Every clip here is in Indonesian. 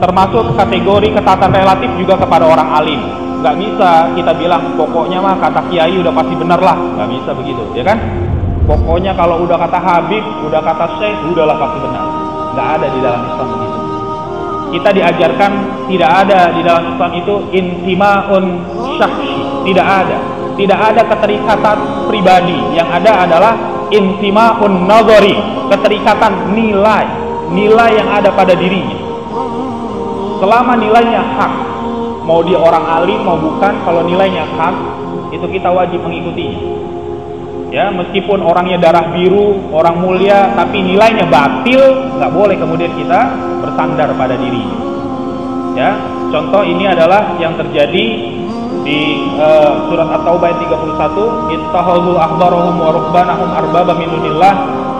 Termasuk kategori ketatan relatif juga kepada orang alim. Nggak bisa kita bilang pokoknya mah kata kiai udah pasti benar lah, nggak bisa begitu, ya kan? Pokoknya kalau udah kata Habib, udah kata Syekh, udahlah pasti benar. Nggak ada di dalam Islam begitu. Kita diajarkan tidak ada di dalam Islam itu intimaun syakhsi, tidak ada. Tidak ada keterikatan pribadi. Yang ada adalah intimaun nazari, keterikatan nilai, nilai yang ada pada dirinya. Selama nilainya hak, mau dia orang alim mau bukan, kalau nilainya hak, itu kita wajib mengikutinya. Ya, meskipun orangnya darah biru, orang mulia, tapi nilainya batil, nggak boleh kemudian kita bersandar pada dirinya. Ya, contoh ini adalah yang terjadi di surat At-Taubah ayat 31, ittakhadhu ahbarahum wa ruhbanahum arbaba min dunillah.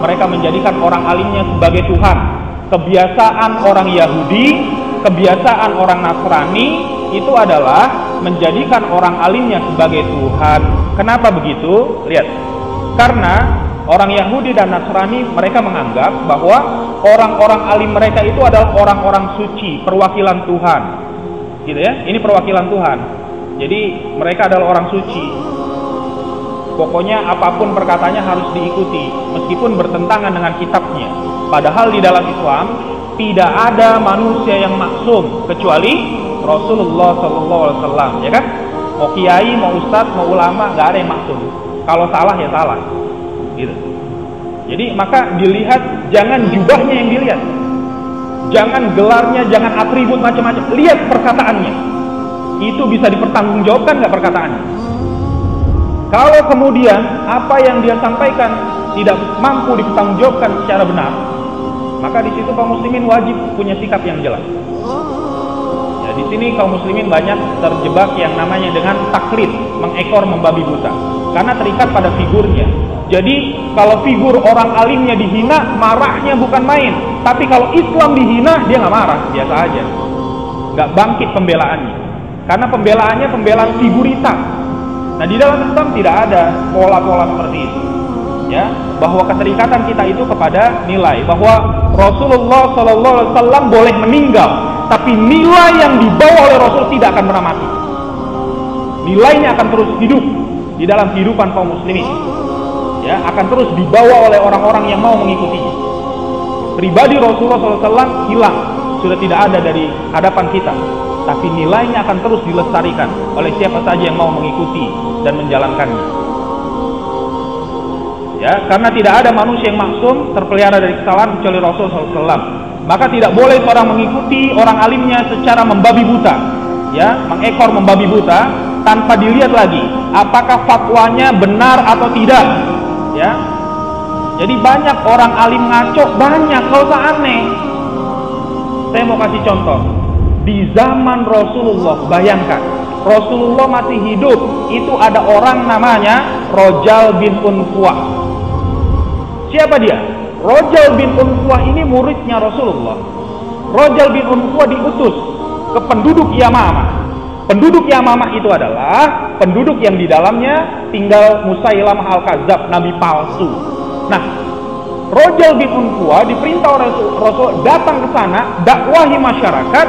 Mereka menjadikan orang alimnya sebagai Tuhan. Kebiasaan orang Yahudi, kebiasaan orang Nasrani itu adalah menjadikan orang alimnya sebagai Tuhan. Kenapa begitu? Lihat. Karena orang Yahudi dan Nasrani mereka menganggap bahwa orang-orang alim mereka itu adalah orang-orang suci, perwakilan Tuhan. Gitu ya. Ini perwakilan Tuhan. Jadi mereka adalah orang suci. Pokoknya apapun perkataannya harus diikuti meskipun bertentangan dengan kitabnya. Padahal di dalam Islam tidak ada manusia yang maksum kecuali Rasulullah SAW, ya kan? Mau kiai, mau ustadz, mau ulama, nggak ada yang maksum. Kalau salah ya salah, gitu. Jadi maka dilihat, jangan jubahnya yang dilihat, jangan gelarnya, jangan atribut macam-macam. Lihat perkataannya, itu bisa dipertanggungjawabkan nggak perkataannya? Kalau kemudian apa yang dia sampaikan tidak mampu dipertanggungjawabkan secara benar, maka di situ kaum muslimin wajib punya sikap yang jelas. Ya, di sini kaum muslimin banyak terjebak yang namanya dengan taklid, mengekor membabi buta, karena terikat pada figurnya. Jadi kalau figur orang alimnya dihina, marahnya bukan main. Tapi kalau Islam dihina, dia nggak marah, biasa aja, nggak bangkit pembelaannya, karena pembelaannya pembelaan figuritas. Nah, di dalam Islam tidak ada pola-pola seperti itu. Ya, bahwa keterikatan kita itu kepada nilai, bahwa Rasulullah SAW boleh meninggal, tapi nilai yang dibawa oleh Rasul tidak akan pernah mati. Nilainya akan terus hidup di dalam kehidupan kaum muslimin. Ya, akan terus dibawa oleh orang-orang yang mau mengikutinya. Pribadi Rasulullah SAW hilang, sudah tidak ada dari hadapan kita, tapi nilainya akan terus dilestarikan oleh siapa saja yang mau mengikuti dan menjalankannya. Ya, karena tidak ada manusia yang maksum terpelihara dari kesalahan kecuali Rasulullah SAW. Maka tidak boleh seorang mengikuti orang alimnya secara membabi buta, ya, mengekor membabi buta tanpa dilihat lagi apakah fatwanya benar atau tidak. Ya, jadi banyak orang alim ngaco, banyak, kalau tak aneh. Saya mau kasih contoh. Di zaman Rasulullah, bayangkan Rasulullah masih hidup, itu ada orang namanya Rojal bin Unfuah. Siapa dia? Rojal bin Unfuah ini muridnya Rasulullah. Rojal bin Unfuah diutus ke penduduk Yamamah. Penduduk Yamamah itu adalah penduduk yang di dalamnya tinggal Musailamah al-Kadzab, nabi palsu. Nah, Rojal bin Unfuah diperintah oleh Rasul datang ke sana, dakwahi masyarakat,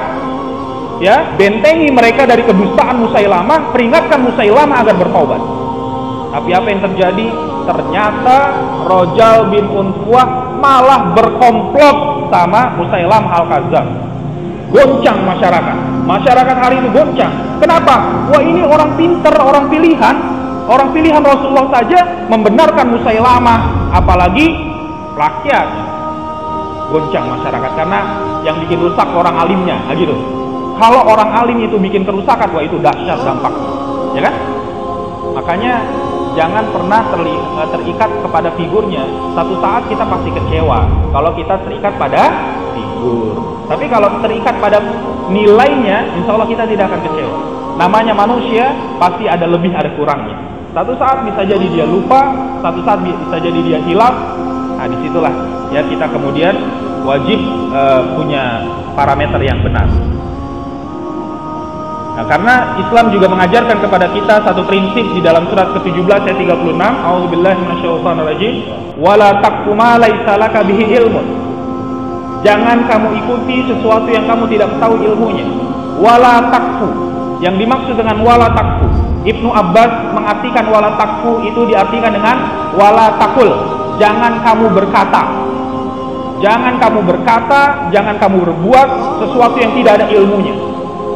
ya, bentengi mereka dari kedustaan Musailamah, peringatkan Musailamah agar bertaubat. Tapi apa yang terjadi? Ternyata Rojal bin Unfuah malah berkomplot sama Musailamah al-Kadzab. Goncang masyarakat. Masyarakat hari itu goncang. Kenapa? Wah, ini orang pinter, orang pilihan. Orang pilihan Rasulullah saja membenarkan Musailamah, apalagi rakyat. Goncang masyarakat karena yang bikin rusak orang alimnya, gitu. Kalau orang alim itu bikin kerusakan, wah itu dahsyat dampaknya, ya kan? Makanya jangan pernah terikat kepada figurnya. Satu saat kita pasti kecewa kalau kita terikat pada figur. Tapi kalau terikat pada nilainya, insya Allah kita tidak akan kecewa. Namanya manusia, pasti ada lebih ada kurangnya. Satu saat bisa jadi dia lupa, satu saat bisa jadi dia hilaf. Nah, disitulah ya kita kemudian wajib punya parameter yang benar. Nah, karena Islam juga mengajarkan kepada kita satu prinsip di dalam surat ke-17 ayat 36, A'udzubillahi minasyaitonir rajim, wala taqfu ma laisa laka bihi ilmun. Jangan kamu ikuti sesuatu yang kamu tidak tahu ilmunya. Wala takfu. Yang dimaksud dengan wala takfu, Ibnu Abbas mengartikan wala takfu itu diartikan dengan wala takul. Jangan kamu berkata. Jangan kamu berkata, jangan kamu berbuat sesuatu yang tidak ada ilmunya.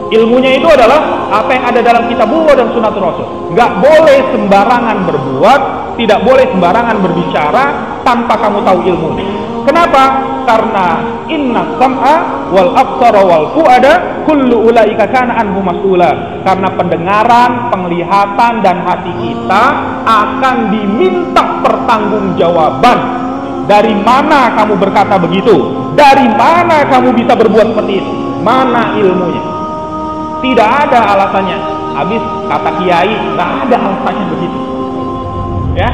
Ilmunya itu adalah apa yang ada dalam kitabullah dan sunnatul rasul. Nggak boleh sembarangan berbuat, tidak boleh sembarangan berbicara tanpa kamu tahu ilmunya. Kenapa? Karena inna sam'a wal absara wal fu'ada kullu ulaika kana anhu mas'ula. Karena pendengaran, penglihatan dan hati kita akan diminta pertanggungjawaban. Dari mana kamu berkata begitu? Dari mana kamu bisa berbuat seperti itu? Mana ilmunya? Tidak ada alasannya. Habis kata kiai, nggak ada alasannya begitu. Ya,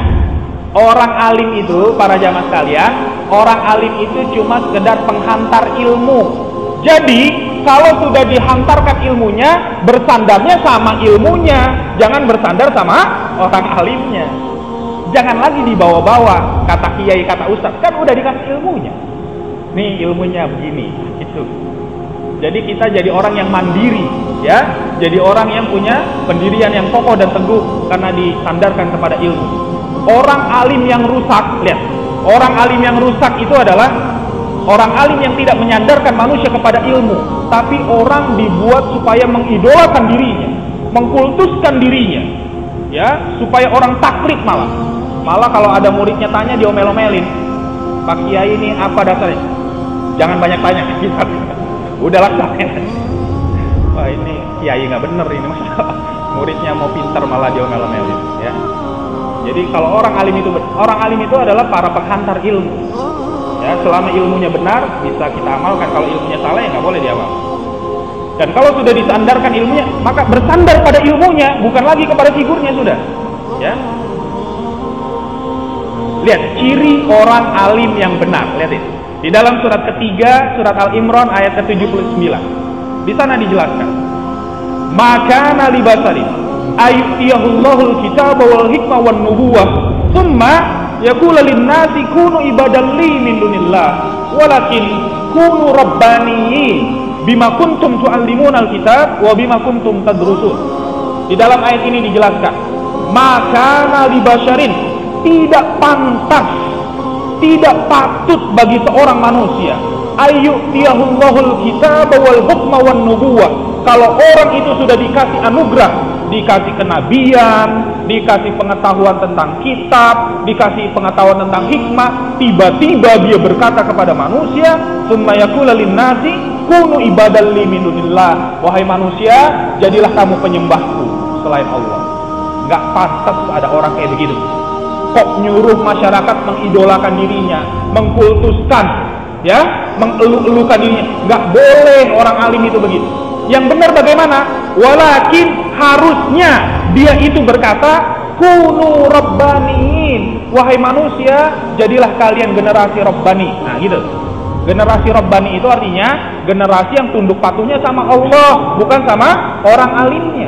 orang alim itu, para jamaah sekalian, orang alim itu cuma sekedar penghantar ilmu. Jadi kalau sudah dihantarkan ilmunya, bersandarnya sama ilmunya, jangan bersandar sama orang alimnya. Jangan lagi dibawa-bawa kata kiai, kata ustaz, kan udah dikasih ilmunya. Nih ilmunya begini, itu. Jadi kita jadi orang yang mandiri, ya. Jadi orang yang punya pendirian yang kokoh dan teguh karena disandarkan kepada ilmu. Orang alim yang rusak, lihat. Orang alim yang rusak itu adalah orang alim yang tidak menyandarkan manusia kepada ilmu, tapi orang dibuat supaya mengidolakan dirinya, mengkultuskan dirinya, ya, supaya orang taklid malah. Malah kalau ada muridnya tanya diomel-omelin. Pak Kiai ini apa dasarnya? Jangan banyak tanya, kita. Udah laksanain. Wah ini kiai nggak bener ini, masa muridnya mau pintar malah diomel-omelin, ya. Jadi kalau orang alim itu adalah para penghantar ilmu. Ya, selama ilmunya benar bisa kita amalkan. Kalau ilmunya salah ya nggak boleh diamalkan. Dan kalau sudah disandarkan ilmunya, maka bersandar pada ilmunya, bukan lagi kepada figurnya sudah. Ya. Lihat ciri orang alim yang benar. Lihat ini. Di dalam surat ketiga, surat Al-Imran ayat ke-79. Di sana dijelaskan. Maka nali basari ayyuhillahul kitab wal hikmah wan nubuwah thumma yaqulu lin-nasi kunu ibadan li min dunillah walakin kunu rabbaniyin bima kuntum tu'allimuna al-kitab wa bima kuntum tadrusun. Di dalam ayat ini dijelaskan, maka nali basyarin, tidak pantas, tidak patut bagi seorang manusia ayyuhillahul kitab wal hikmah wan nubuwah. Kalau orang itu sudah dikasih anugerah, dikasih kenabian, dikasih pengetahuan tentang kitab, dikasih pengetahuan tentang hikmah, tiba-tiba dia berkata kepada manusia, "Tsumma yaqulu lin-nasi kunu ibadan li min dunillah." Wahai manusia, jadilah kamu penyembahku selain Allah. Enggak pantas ada orang kayak begitu. Kok nyuruh masyarakat mengidolakan dirinya, mengkultuskan, ya, mengeluh-elukan dirinya. Enggak boleh orang alim itu begitu. Yang benar bagaimana? Walakin harusnya dia itu berkata, kunu rabbaniin. Wahai manusia, jadilah kalian generasi rabbani. Nah gitu. Generasi rabbani itu artinya generasi yang tunduk patuhnya sama Allah, bukan sama orang alimnya.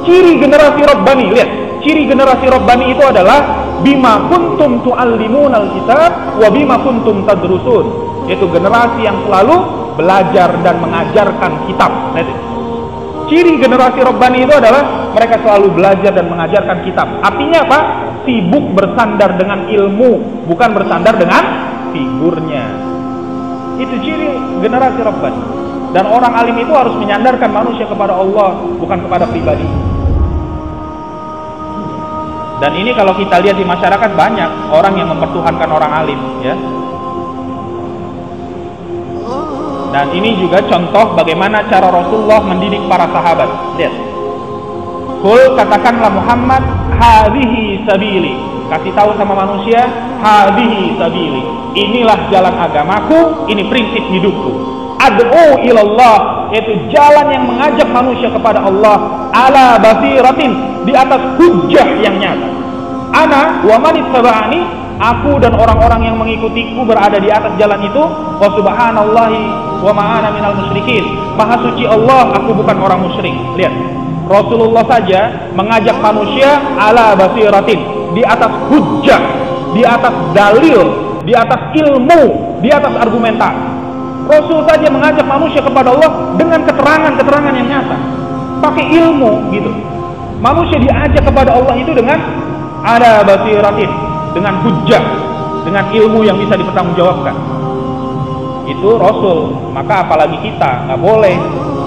Ciri generasi rabbani, lihat. Ciri generasi rabbani itu adalah bima kuntum tu'allimunal kitab wa bima kuntum tadrusun. Yaitu generasi yang selalu belajar dan mengajarkan kitab. Ciri generasi rabbani itu adalah mereka selalu belajar dan mengajarkan kitab. Artinya apa? Sibuk bersandar dengan ilmu, bukan bersandar dengan figurnya. Itu ciri generasi rabbani. Dan orang alim itu harus menyandarkan manusia kepada Allah, bukan kepada pribadi. Dan ini kalau kita lihat di masyarakat banyak orang yang mempertuhankan orang alim, ya. Dan ini juga contoh bagaimana cara Rasulullah mendidik para sahabat. Lihat. Qul, katakanlah Muhammad, hadhihi sabili. Kasih tahu sama manusia, hadhihi sabili. Inilah jalan agamaku, ini prinsip hidupku. Ad'u ilallah, yaitu jalan yang mengajak manusia kepada Allah ala basiratin, di atas hujjah yang nyata. Ana wa man ittaba'ani, aku dan orang-orang yang mengikutiku berada di atas jalan itu. Wa subhanallahi wa ma'ana minal musyrikin. Maha suci Allah, aku bukan orang musyrik. Lihat, Rasulullah saja mengajak manusia ala basiratin, di atas hujjah, di atas dalil, di atas ilmu, di atas argumentasi. Rasul saja mengajak manusia kepada Allah dengan keterangan-keterangan yang nyata, pakai ilmu gitu. Manusia diajak kepada Allah itu dengan ada basiratin, dengan hujjah, dengan ilmu yang bisa dipertanggungjawabkan. Itu Rasul. Maka apalagi kita, nggak boleh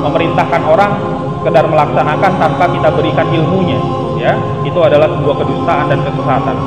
memerintahkan orang sekedar melaksanakan tanpa kita berikan ilmunya. Ya, itu adalah sebuah kedustaan dan kesesatan.